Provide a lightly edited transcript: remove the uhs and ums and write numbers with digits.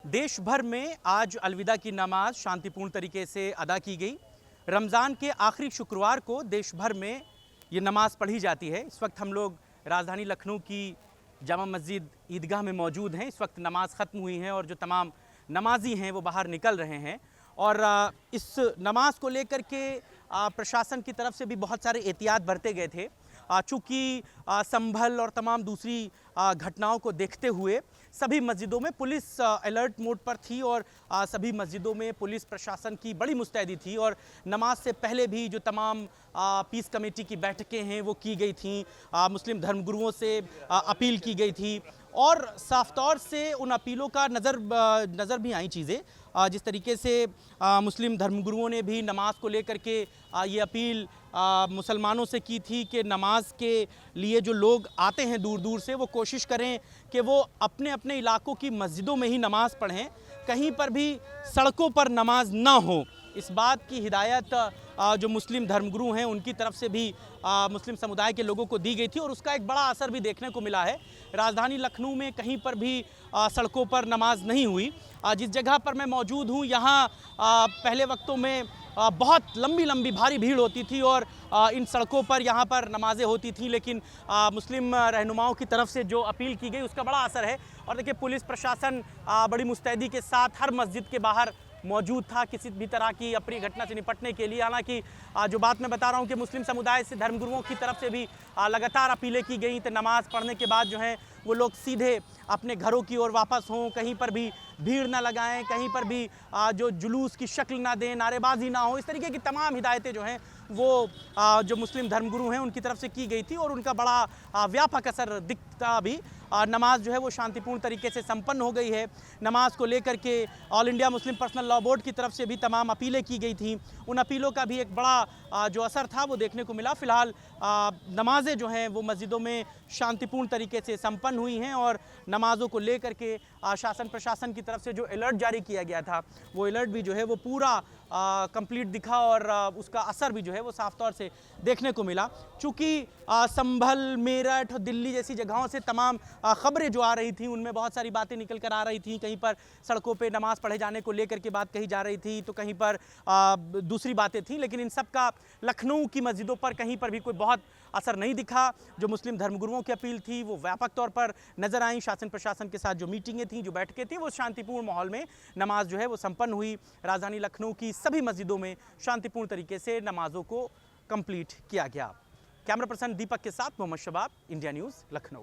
देश भर में आज अलविदा की नमाज शांतिपूर्ण तरीके से अदा की गई। रमज़ान के आखिरी शुक्रवार को देश भर में ये नमाज पढ़ी जाती है। इस वक्त हम लोग राजधानी लखनऊ की जामा मस्जिद ईदगाह में मौजूद हैं। इस वक्त नमाज ख़त्म हुई है और जो तमाम नमाजी हैं वो बाहर निकल रहे हैं और इस नमाज को लेकर के प्रशासन की तरफ से भी बहुत सारे एहतियात बरते गए थे। चूँकि संभल और तमाम दूसरी घटनाओं को देखते हुए सभी मस्जिदों में पुलिस अलर्ट मोड पर थी और सभी मस्जिदों में पुलिस प्रशासन की बड़ी मुस्तैदी थी और नमाज से पहले भी जो तमाम पीस कमेटी की बैठकें हैं वो की गई थी। मुस्लिम धर्मगुरुओं से अपील की गई थी और साफ तौर से उन अपीलों का नज़र भी आई चीज़ें। जिस तरीके से मुस्लिम धर्मगुरुओं ने भी नमाज को लेकर के ये अपील मुसलमानों से की थी कि नमाज के लिए जो लोग आते हैं दूर दूर से वो कोशिश करें कि वो अपने अपने इलाकों की मस्जिदों में ही नमाज पढ़ें, कहीं पर भी सड़कों पर नमाज ना हो। इस बात की हिदायत जो मुस्लिम धर्मगुरु हैं उनकी तरफ से भी मुस्लिम समुदाय के लोगों को दी गई थी और उसका एक बड़ा असर भी देखने को मिला है। राजधानी लखनऊ में कहीं पर भी सड़कों पर नमाज नहीं हुई। जिस जगह पर मैं मौजूद हूँ यहाँ पहले वक्तों में बहुत लंबी भारी भीड़ होती थी और इन सड़कों पर यहाँ पर नमाज़ें होती थी, लेकिन मुस्लिम रहनुमाओं की तरफ से जो अपील की गई उसका बड़ा असर है। और देखिए पुलिस प्रशासन बड़ी मुस्तैदी के साथ हर मस्जिद के बाहर मौजूद था किसी भी तरह की अप्रिय घटना से निपटने के लिए। हालांकि जो बात मैं बता रहा हूं कि मुस्लिम समुदाय से धर्मगुरुओं की तरफ से भी लगातार अपीलें की गई, तो नमाज पढ़ने के बाद जो है वो लोग सीधे अपने घरों की ओर वापस हों, कहीं पर भी भीड़ ना लगाएं, कहीं पर भी जो जुलूस की शक्ल ना दें, नारेबाजी ना हो, इस तरीके की तमाम हिदायतें जो हैं वो जो मुस्लिम धर्मगुरु हैं उनकी तरफ से की गई थी और उनका बड़ा व्यापक असर दिखता भी। नमाज जो है वो शांतिपूर्ण तरीके से संपन्न हो गई है। नमाज को लेकर के all India Muslim personal law board की तरफ से भी तमाम अपीलें की गई थी। उन अपीलों का भी एक बड़ा जो असर था वो देखने को मिला। फ़िलहाल नमाज़ें जो हैं वो मस्जिदों में शांतिपूर्ण तरीके से संपन्न हुई हैं और नमाज़ों को लेकर के शासन प्रशासन की तरफ से जो अलर्ट जारी किया गया था वो अलर्ट भी जो है वो पूरा कंप्लीट दिखा और उसका असर भी जो है वो साफ तौर से देखने को मिला। चूँकि संभल, मेरठ और दिल्ली जैसी जगहों से तमाम खबरें जो आ रही थी उनमें बहुत सारी बातें निकल कर आ रही थी। कहीं पर सड़कों पे नमाज़ पढ़े जाने को लेकर के बात कही जा रही थी, तो कहीं पर दूसरी बातें थी, लेकिन इन सब का लखनऊ की मस्जिदों पर कहीं पर भी कोई बहुत असर नहीं दिखा। जो मुस्लिम धर्मगुरुओं की अपील थी वो व्यापक तौर पर नजर आई। शासन प्रशासन के साथ जो मीटिंगें थी, जो बैठकें थी, वो शांतिपूर्ण माहौल में नमाज जो है वो संपन्न हुई। राजधानी लखनऊ की सभी मस्जिदों में शांतिपूर्ण तरीके से नमाजों को कंप्लीट किया गया। कैमरा पर्सन दीपक के साथ मोहम्मद शबाब, इंडिया न्यूज़, लखनऊ।